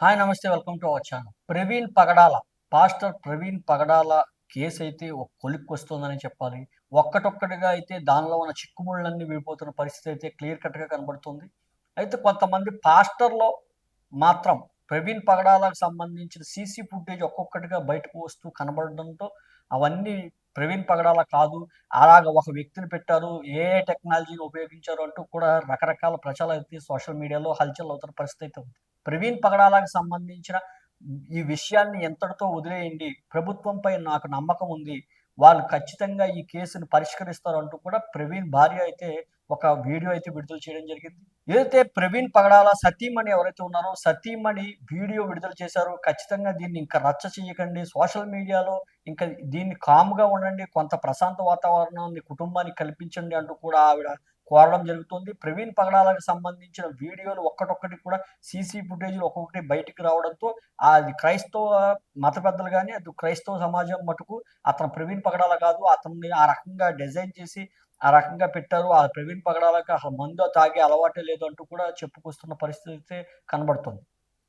Hi నమస్తే welcome to our channel. Praveen Pagadala, pastor Praveen Pagadala case అయితే ఒక కొలిక్కొస్తుందని చెప్పాలి. ఒక్కటొక్కటిగా అయితే దానిలో ఉన్న చిక్కుముళ్ళన్నీ విడిపోతున్న పరిస్థితి అయితే క్లియర్ కట్‌గా కనబడుతుంది. అయితే కొంతమంది పాస్టర్‌లో మాత్రం ప్రవీణ్ పగడాలకు సంబంధించిన సీసీ ఫుటేజ్ ఒక్కొక్కటిగా బయటకు వస్తూ కనబడడంతో అవన్నీ ప్రవీణ్ పగడాల కాదు. అలాగ ఒక వ్యక్తిని పెట్టారు. ఏఐ టెక్నాలజీని ఉపయోగించారు అంటూ కూడా రకరకాల ప్రచారాలైతే సోషల్ మీడియాలో హల్చల్ అవుతున్న పరిస్థితి అయితే ఉంది. ప్రవీణ్ పగడాలకు సంబంధించిన ఈ విషయాన్ని ఎంతటితో వదిలేయండి. ప్రభుత్వంపై నాకు నమ్మకం ఉంది. వాళ్ళు ఖచ్చితంగా ఈ కేసుని పరిష్కరిస్తారు అంటూ కూడా ప్రవీణ్ భార్య అయితే ఒక వీడియో అయితే విడుదల చేయడం జరిగింది. ఏదైతే ప్రవీణ్ పగడాల సతీమణి ఎవరైతే ఉన్నారో సతీమణి వీడియో విడుదల చేశారో ఖచ్చితంగా దీన్ని ఇంకా రచ్చ చేయకండి. సోషల్ మీడియాలో ఇంకా దీన్ని కామ్‌గా ఉండండి. కొంత ప్రశాంత వాతావరణాన్ని కుటుంబానికి కల్పించండి అంటూ కూడా ఆవిడ కోరడం జరుగుతుంది. ప్రవీణ్ పగడాలకు సంబంధించిన వీడియోలు ఒక్కటొక్కటి కూడా సీసీ ఫుటేజ్‌లు ఒక్కొక్కటి బయటికి రావడంతో అది క్రైస్తవ మత పెద్దలు గాని, అటు క్రైస్తవ సమాజం మటుకు అతను ప్రవీణ్ పగడాల కాదు. అతన్ని ఆ రకంగా డిజైన్ చేసి, ఆ రకంగా పెట్టారు. ఆ ప్రవీణ్ పగడాలకి అసలు మందు తాగే అలవాటే లేదు అంటూ కూడా చెప్పుకొస్తున్న పరిస్థితి అయితే కనబడుతుంది.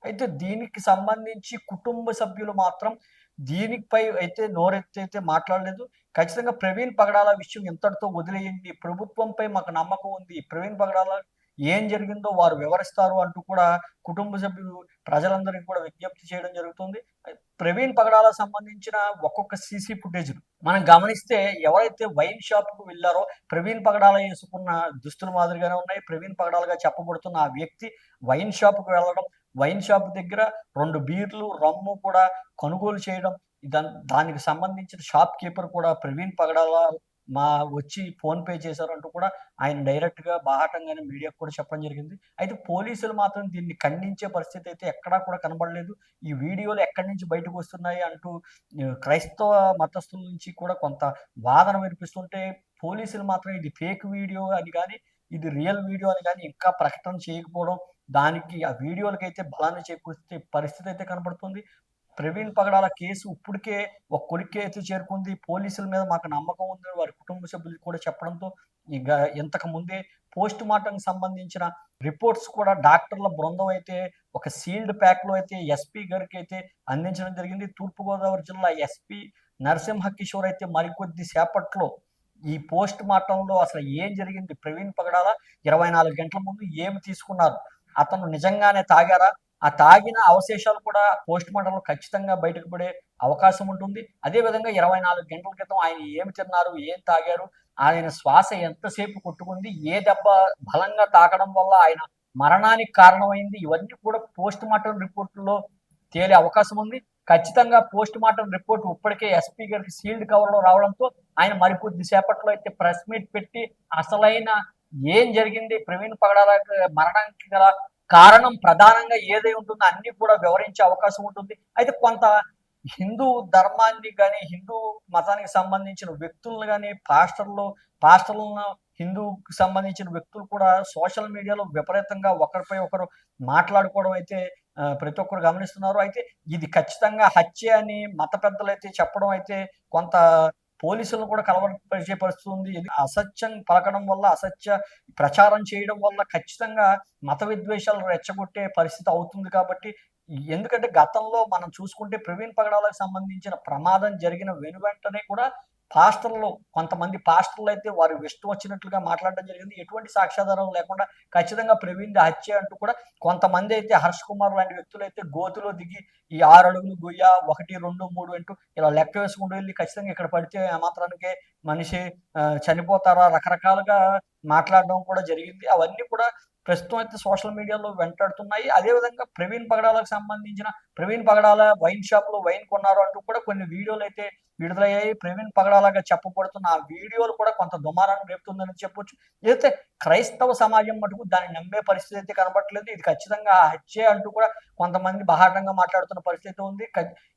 అయితే దీనికి సంబంధించి కుటుంబ సభ్యులు మాత్రం దీనిపై అయితే నోరెత్తైతే మాట్లాడలేదు. ఖచ్చితంగా ప్రవీణ్ పగడాల విషయం ఇంతటితో వదిలేయండి. ప్రభుత్వంపై మాకు నమ్మకం ఉంది. ప్రవీణ్ పగడాల ఏం జరిగిందో వారు వివరిస్తారు అంటూ కూడా కుటుంబ సభ్యులు ప్రజలందరికీ కూడా విజ్ఞప్తి చేయడం జరుగుతుంది. ప్రవీణ్ పగడాలకు సంబంధించిన ఒక్కొక్క సీసీ ఫుటేజ్‌లు మనం గమనిస్తే ఎవరైతే వైన్ షాప్‌కు వెళ్లారో ప్రవీణ్ పగడాల యేసుకున్న దుస్తుల మాదిరిగానే ఉన్నాయి. ప్రవీణ్ పగడాలుగా చెప్పబడుతున్న ఆ వ్యక్తి వైన్ షాప్‌కి వెళ్ళడం, వైన్ షాప్ దగ్గర 2 బీర్లు, రమ్ము కూడా కొనుగోలు చేయడం. దానికి సంబంధించిన షాప్ కీపర్ కూడా ప్రవీణ్ పగడాల వచ్చి ఫోన్‌పే చేశారంటూ కూడా ఆయన డైరెక్ట్‌గా బాహాటంగానే మీడియాకు కూడా చెప్పడం జరిగింది. అయితే పోలీసులు మాత్రం దీన్ని ఖండించే పరిస్థితి అయితే ఎక్కడా కూడా కనబడలేదు. ఈ వీడియోలు ఎక్కడి నుంచి బయటకొస్తున్నాయి అంటూ క్రైస్తవ మతస్థుల నుంచి కూడా కొంత వాదన వినిపిస్తుంటే పోలీసులు మాత్రం ఇది ఫేక్ వీడియో అని గాని, ఇది రియల్ వీడియో అని గాని ఇంకా ప్రకటన చేయకపోవడం, దానికి ఆ వీడియోలకైతే బలాన్ని చేకూర్చే పరిస్థితి అయితే కనబడుతుంది. ప్రవీణ్ పగడాల కేసు ఇప్పటికే ఒక కొలిక్కి అయితే చేరుకుంది. పోలీసుల మీద మాకు నమ్మకం ఉందని వారి కుటుంబ సభ్యులు కూడా చెప్పడంతో ఇక ఇంతకు ముందే పోస్ట్‌మార్టంకి సంబంధించిన రిపోర్ట్స్ కూడా డాక్టర్ల బృందం అయితే ఒక సీల్డ్ ప్యాక్‌లో అయితే ఎస్పీ గారికైతే అందించడం జరిగింది. తూర్పుగోదావరి జిల్లా ఎస్పీ నరసింహ కిషోర్ అయితే మరికొద్ది సేపట్లో ఈ పోస్ట్‌మార్టంలో అసలు ఏం జరిగింది? ప్రవీణ్ పగడాల 24 గంటల ముందు ఏమి తీసుకున్నారు? అతను నిజంగానే తాగారా? ఆ తాగిన అవశేషాలు కూడా పోస్ట్‌మార్టంలో ఖచ్చితంగా బయటకు పడే అవకాశం ఉంటుంది. అదే విధంగా 24 గంటల క్రితం ఆయన ఏమి తిన్నారు? ఏం తాగారు? ఆయన శ్వాస ఎంతసేపు కొట్టుకుంది? ఏ దెబ్బ బలంగా తాకడం వల్ల ఆయన మరణానికి కారణమైంది? ఇవన్నీ కూడా పోస్ట్‌మార్టం రిపోర్ట్‌లో తేలే అవకాశం ఉంది. ఖచ్చితంగా పోస్ట్‌మార్టం రిపోర్ట్ ఇప్పటికే ఎస్పీ గారికి సీల్డ్ కవర్‌లో రావడంతో ఆయన మరికొద్ది సేపట్లో అయితే ప్రెస్ మీట్ పెట్టి అసలైన ఏం జరిగింది? ప్రవీణ్ పగడాల మరణానికి గల కారణం ప్రధానంగా ఏదై ఉంటుందో అన్నీ కూడా వివరించే అవకాశం ఉంటుంది. అయితే కొంత హిందూ ధర్మాన్ని గాని, హిందూ మతానికి సంబంధించిన వ్యక్తులను గాని, పాస్టర్‌లను హిందూకి సంబంధించిన వ్యక్తులు కూడా సోషల్ మీడియాలో విపరీతంగా ఒకరిపై ఒకరు మాట్లాడుకోవడం అయితే ప్రతి ఒక్కరు గమనిస్తున్నారు. అయితే ఇది ఖచ్చితంగా హత్యే అని మత పెద్దలైతే చెప్పడం అయితే కొంత పోలీసులను కూడా కలవరపరిచే పరిస్థితి ఉంది. ఇది అసత్యం పలకడం వల్ల, అసత్య ప్రచారం చేయడం వల్ల ఖచ్చితంగా మత విద్వేషాలు రెచ్చగొట్టే పరిస్థితి అవుతుంది కాబట్టి ఎందుకంటే గతంలో మనం చూసుకుంటే ప్రవీణ్ పగడాలకు సంబంధించిన ప్రమాదం జరిగిన వెనువెంటనే కూడా కొంతమంది పాస్టర్‌లయితే వారి ఇష్టం వచ్చినట్లుగా మాట్లాడడం జరిగింది. ఎటువంటి సాక్ష్యాధారం లేకుండా ఖచ్చితంగా ప్రవీణ్‌ది హత్యే అంటూ కూడా కొంతమందయితే హర్ష్ కుమార్ లాంటి వ్యక్తులైతే గోతిలో దిగి ఈ 6 అడుగులు గొయ్య 1, 2, 3 అంటూ ఇలా లెక్క వేసుకుంటూ వెళ్లి ఖచ్చితంగా ఇక్కడ పడితే ఆ మాత్రానికే మనిషి చనిపోతారా? రకరకాలుగా మాట్లాడడం కూడా జరిగింది. అవన్నీ కూడా ప్రస్తుతం అయితే సోషల్ మీడియాలో వెంటాడుతున్నాయి. అదే విధంగా ప్రవీణ్ పగడాలకు సంబంధించిన ప్రవీణ్ పగడాల వైన్ షాప్‌లో వైన్ కొన్నారు అంటూ కూడా కొన్ని వీడియోలైతే విడుదలయ్యాయి. ప్రవీణ్ పగడాలాగా చెప్పబడుతున్న ఆ వీడియోలు కూడా కొంత దుమారాన్ని రేపుతుందని చెప్పొచ్చు. ఏదైతే క్రైస్తవ సమాజం మటుకు దాన్ని నమ్మే పరిస్థితి అయితే కనబడట్లేదు. ఇది ఖచ్చితంగా హత్యే అంటూ కూడా కొంతమంది బాహాటంగా మాట్లాడుతున్న పరిస్థితి ఉంది.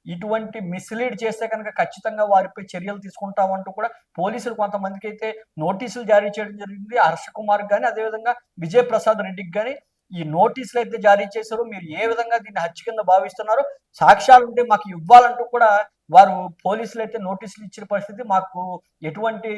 ఇటువంటి మిస్‌లీడ్ చేస్తే కనుక ఖచ్చితంగా వారిపై చర్యలు తీసుకుంటామంటూ కూడా పోలీసులు కొంతమందికైతే నోటీసులు జారీ చేయడం జరిగింది. హర్ష కుమార్‌కి గాని, అదేవిధంగా విజయ్ ప్రసాద్ రెడ్డికి గాని ఈ నోటీసులు అయితే జారీ చేశారు. మీరు ఏ విధంగా దీన్ని హత్య కింద భావిస్తున్నారు? సాక్ష్యాలు ఉంటే మాకు ఇవ్వాలంటూ కూడా వారు పోలీసులు అయితే నోటీసులు ఇచ్చిన పరిస్థితి. మాకు ఎటువంటి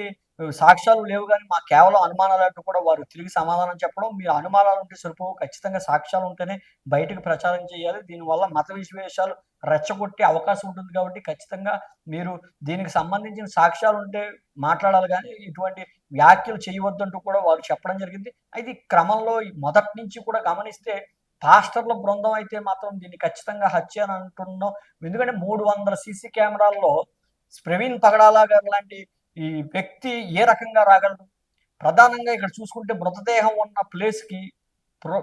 సాక్ష్యాలు లేవు గానీ మాకు కేవలం అనుమానాలంటూ కూడా వారు తిరిగి సమాధానం చెప్పడం. మీరు అనుమానాలు ఉంటే సరిపోవు. ఖచ్చితంగా సాక్ష్యాలు ఉంటేనే బయటకు ప్రచారం చేయాలి. దీనివల్ల మత విద్వేషాలు రెచ్చగొట్టే అవకాశం ఉంటుంది కాబట్టి ఖచ్చితంగా మీరు దీనికి సంబంధించిన సాక్ష్యాలు ఉంటే మాట్లాడాలి గానీ ఇటువంటి వ్యాఖ్యలు చేయవద్దంటూ కూడా వారు చెప్పడం జరిగింది. అయితే ఈ క్రమంలో మొదటి నుంచి కూడా గమనిస్తే పాస్టర్ల బృందం అయితే మాత్రం దీన్ని ఖచ్చితంగా హత్య అని అంటున్నాం. ఎందుకంటే 300 సీసీ కెమెరాల్లో ప్రవీణ్ పగడాల గారు లాంటి ఈ వ్యక్తి ఏ రకంగా రాగలడు? ప్రధానంగా ఇక్కడ చూసుకుంటే మృతదేహం ఉన్న ప్లేస్‌కి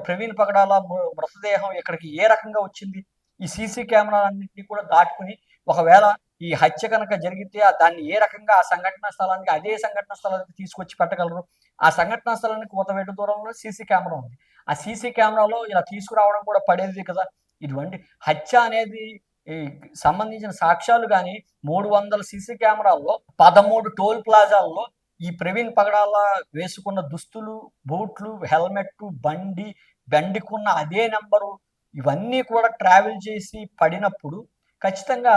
ప్రవీణ్ పగడాల మృతదేహం ఇక్కడికి ఏ రకంగా వచ్చింది? ఈ సీసీ కెమెరాలన్నింటినీ కూడా దాటుకొని ఒకవేళ ఈ హత్య కనుక జరిగితే దాన్ని ఏ రకంగా ఆ సంఘటనా స్థలానికి అదే సంఘటనా స్థలానికి తీసుకొచ్చి పెట్టగలరు? ఆ సంఘటనా స్థలానికి కూతవేటు దూరంలో సీసీ కెమెరా ఉంది. ఆ సీసీ కెమెరాలో ఇలా తీసుకురావడం కూడా పడేది కదా! ఇటువంటి హత్య అనేది ఈ సంబంధించిన సాక్ష్యాలు గాని 300 సీసీ కెమెరాల్లో 13 టోల్ ప్లాజాల్లో ఈ ప్రవీణ్ పగడాల వేసుకున్న దుస్తులు, బూట్లు, హెల్మెట్టు, బండికున్న అదే నంబరు ఇవన్నీ కూడా ట్రావెల్ చేసి పడినప్పుడు ఖచ్చితంగా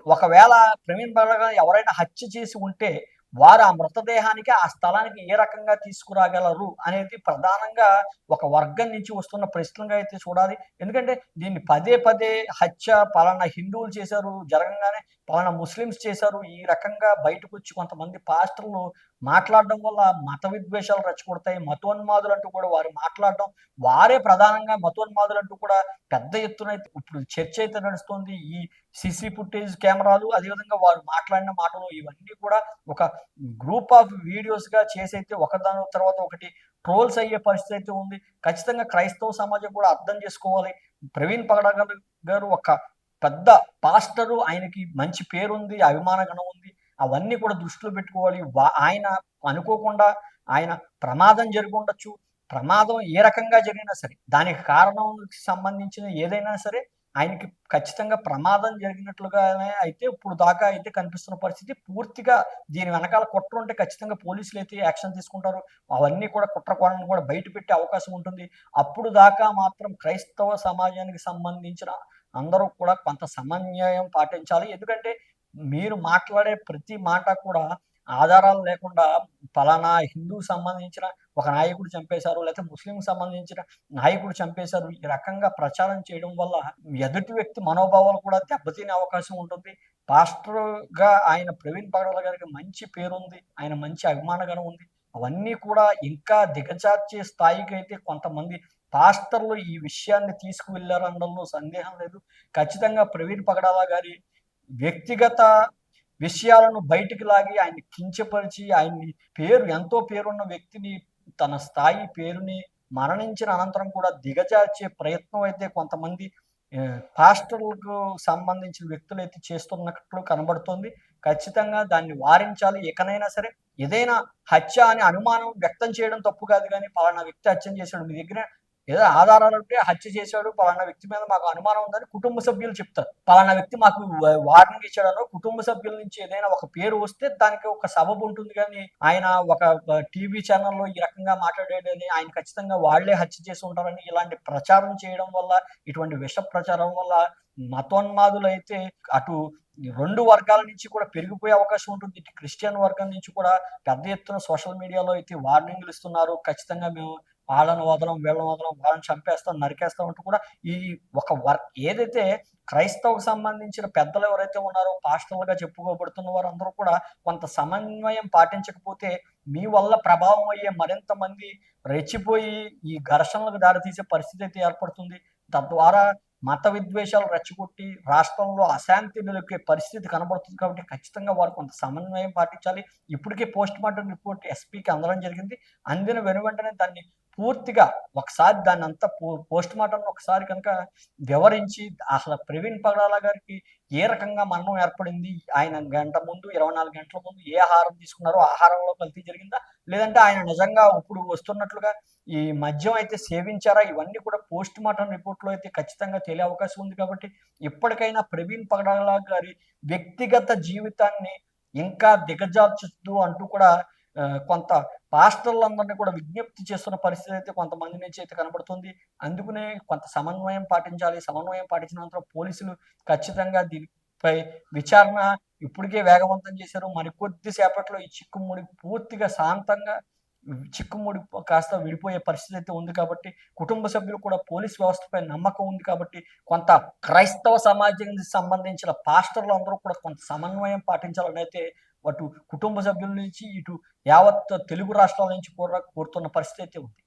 ఒకవేళ ప్రవీణ్ పగడాల ఎవరైనా హత్య చేసి ఉంటే వారు ఆ మృతదేహానికి ఆ స్థలానికి ఏ రకంగా తీసుకురాగలరు అనేది ప్రధానంగా ఒక వర్గం నుంచి వస్తున్న ప్రశ్నలుగా అయితే చూడాలి. ఎందుకంటే దీన్ని పదే పదే హత్య పలానా హిందువులు చేశారు జరగంగానే పలానా ముస్లిమ్స్ చేశారు ఈ రకంగా బయటకొచ్చి కొంతమంది పాస్టర్లు మాట్లాడడం వల్ల మత విద్వేషాలు రెచ్చగొడతాయి. మతోన్మాదులంటూ కూడా వారు మాట్లాడడం, వారే ప్రధానంగా మతోన్మాదులంటూ కూడా పెద్ద ఎత్తున ఇప్పుడు చర్చ అయితే నడుస్తుంది. ఈ సీసీ ఫుటేజ్ కెమెరాలు అదేవిధంగా వారు మాట్లాడిన మాటలు ఇవన్నీ కూడా ఒక గ్రూప్ ఆఫ్ వీడియోస్‌గా చేసైతే ఒకదాని తర్వాత ఒకటి ట్రోల్స్ అయ్యే పరిస్థితి అయితే ఉంది. ఖచ్చితంగా క్రైస్తవ సమాజం కూడా అర్థం చేసుకోవాలి. ప్రవీణ్ పగడాల గారు ఒక పెద్ద పాస్టరు. ఆయనకి మంచి పేరుంది, అభిమాన గణం ఉంది. అవన్నీ కూడా దృష్టిలో పెట్టుకోవాలి. ఆయన అనుకోకుండా ఆయన ప్రమాదం జరిగుండొచ్చు. ప్రమాదం ఏ రకంగా జరిగినా సరే, దానికి కారణంకి సంబంధించిన ఏదైనా సరే ఆయనకి ఖచ్చితంగా ప్రమాదం జరిగినట్లుగానే అయితే ఇప్పుడు దాకా అయితే కనిపిస్తున్న పరిస్థితి. పూర్తిగా దీని వెనకాల కుట్ర ఉంటే ఖచ్చితంగా పోలీసులైతే యాక్షన్ తీసుకుంటారు. అవన్నీ కూడా కుట్ర కోణాలను కూడా బయట పెట్టే అవకాశం ఉంటుంది. అప్పుడు దాకా మాత్రం క్రైస్తవ సమాజానికి సంబంధించిన అందరూ కూడా కొంత సమన్వయం పాటించాలి. ఎందుకంటే మీరు మాట్లాడే ప్రతి మాట కూడా ఆధారాలు లేకుండా పలానా హిందువుకి సంబంధించిన ఒక నాయకుడు చంపేశారు, లేకపోతే ముస్లింకి సంబంధించిన నాయకుడు చంపేశారు. ఈ రకంగా ప్రచారం చేయడం వల్ల ఎదుటి వ్యక్తి మనోభావాలు కూడా దెబ్బతినే అవకాశం ఉంటుంది. పాస్టర్‌గా ఆయన ప్రవీణ్ పగడాల గారికి మంచి పేరుంది. ఆయన మంచి అభిమానగణం ఉంది. అవన్నీ కూడా ఇంకా దిగజార్చే స్థాయికైతే కొంతమంది పాస్టర్లు ఈ విషయాన్ని తీసుకువెళ్లారనడంలో సందేహం లేదు. ఖచ్చితంగా ప్రవీణ్ పగడాల గారి వ్యక్తిగత విషయాలను బయటికి లాగి ఆయన్ని కించపరిచి, ఆయన్ని ఎంతో పేరున్న వ్యక్తిని తన స్థాయి పేరుని మరణించిన అనంతరం కూడా దిగజార్చే ప్రయత్నం అయితే కొంతమంది పాస్టర్‌లకు సంబంధించిన వ్యక్తులైతే చేస్తున్నట్లు కనబడుతోంది. ఖచ్చితంగా దాన్ని వారించాలి. ఇకనైనా సరే ఏదైనా హత్య అని అనుమానం వ్యక్తం చేయడం తప్పు కాదు గానీ, పలానా వ్యక్తి హత్య చేశాడు. మీ దగ్గర ఏదో ఆధారాలుంటే హత్య చేశాడు, పలానా వ్యక్తి మీద మాకు అనుమానం ఉందని కుటుంబ సభ్యులు చెప్తారు. పలానా వ్యక్తి మాకు వార్నింగ్ ఇచ్చాడనో కుటుంబ సభ్యుల నుంచి ఏదైనా ఒక పేరు వస్తే దానికి ఒక సబబు ఉంటుంది గానీ, ఆయన ఒక టీవీ ఛానెల్‌లో ఈ రకంగా మాట్లాడాడని ఆయన ఖచ్చితంగా వాళ్ళే హత్య చేసి ఉంటారని ఇలాంటి ప్రచారం చేయడం వల్ల, ఇటువంటి విష ప్రచారం వల్ల మతోన్మాదులైతే అటు 2 వర్గాల నుంచి కూడా పెరిగిపోయే అవకాశం ఉంటుంది. ఇటు క్రిస్టియన్ వర్గం నుంచి కూడా పెద్ద ఎత్తున సోషల్ మీడియాలో అయితే వార్నింగ్‌లు ఇస్తున్నారు. ఖచ్చితంగా మేము వాళ్ళని వదలం, వీళ్ళని వదలం, వాళ్ళని చంపేస్తాం, నరికేస్తాం అంటూ కూడా ఈ ఒక ఏదైతే క్రైస్తవకు సంబంధించిన పెద్దలు ఎవరైతే ఉన్నారో పాస్టర్లుగా చెప్పుకోబడుతున్న వారందరూ కూడా కొంత సమన్వయం పాటించకపోతే మీ వల్ల ప్రభావం అయ్యే మరింత మంది రెచ్చిపోయి ఈ ఘర్షణలకు దారితీసే పరిస్థితి అయితే ఏర్పడుతుంది. తద్వారా మత విద్వేషాలు రెచ్చగొట్టి రాష్ట్రంలో అశాంతి నెలకొనే పరిస్థితి కనబడుతుంది కాబట్టి ఖచ్చితంగా వారు కొంత సమన్వయం పాటించాలి. ఇప్పటికే పోస్ట్‌మార్టం రిపోర్ట్ ఎస్పీకి అందడం జరిగింది. అందిన వెనువెంటనే దాన్ని పూర్తిగా ఒకసారి దాన్నంతా పోస్ట్‌మార్టంను ఒకసారి కనుక వివరించి అసలు ప్రవీణ్ పగడాల గారికి ఏ రకంగా మరణం ఏర్పడింది? ఆయన గంట ముందు 24 గంటల ముందు ఏ ఆహారం తీసుకున్నారో ఆహారంలో కల్తీ జరిగిందా? లేదంటే ఆయన నిజంగా ఇప్పుడు వస్తున్నట్లుగా ఈ మద్యం అయితే సేవించారా? ఇవన్నీ కూడా పోస్ట్‌మార్టం రిపోర్ట్‌లో అయితే ఖచ్చితంగా తేలే అవకాశం ఉంది కాబట్టి ఇప్పటికైనా ప్రవీణ్ పగడాల గారి వ్యక్తిగత జీవితాన్ని ఇంకా దిగజార్చొద్దు అంటూ కూడా కొంత పాస్టర్లందరినీ కూడా విజ్ఞప్తి చేస్తున్న పరిస్థితి అయితే కొంతమంది నుంచి అయితే కనబడుతుంది. అందుకనే కొంత సమన్వయం పాటించాలి. సమన్వయం పాటించినంతరం పోలీసులు ఖచ్చితంగా దీనిపై విచారణ ఇప్పటికే వేగవంతం చేశారు. మరికొద్ది సేపట్లో ఈ చిక్కుముడి పూర్తిగా శాంతంగా చిక్కుముడి కాస్త విడిపోయే పరిస్థితి అయితే ఉంది కాబట్టి, కుటుంబ సభ్యులు కూడా పోలీస్ వ్యవస్థపై నమ్మకం ఉంది కాబట్టి, కొంత క్రైస్తవ సమాజానికి సంబంధించిన పాస్టర్లందరూ కూడా కొంత సమన్వయం పాటించాలనైతే అటు కుటుంబ సభ్యుల నుంచి, ఇటు యావత్ తెలుగు రాష్ట్రాల నుంచి కూడా కోరుతున్న పరిస్థితి అయితే ఉంది.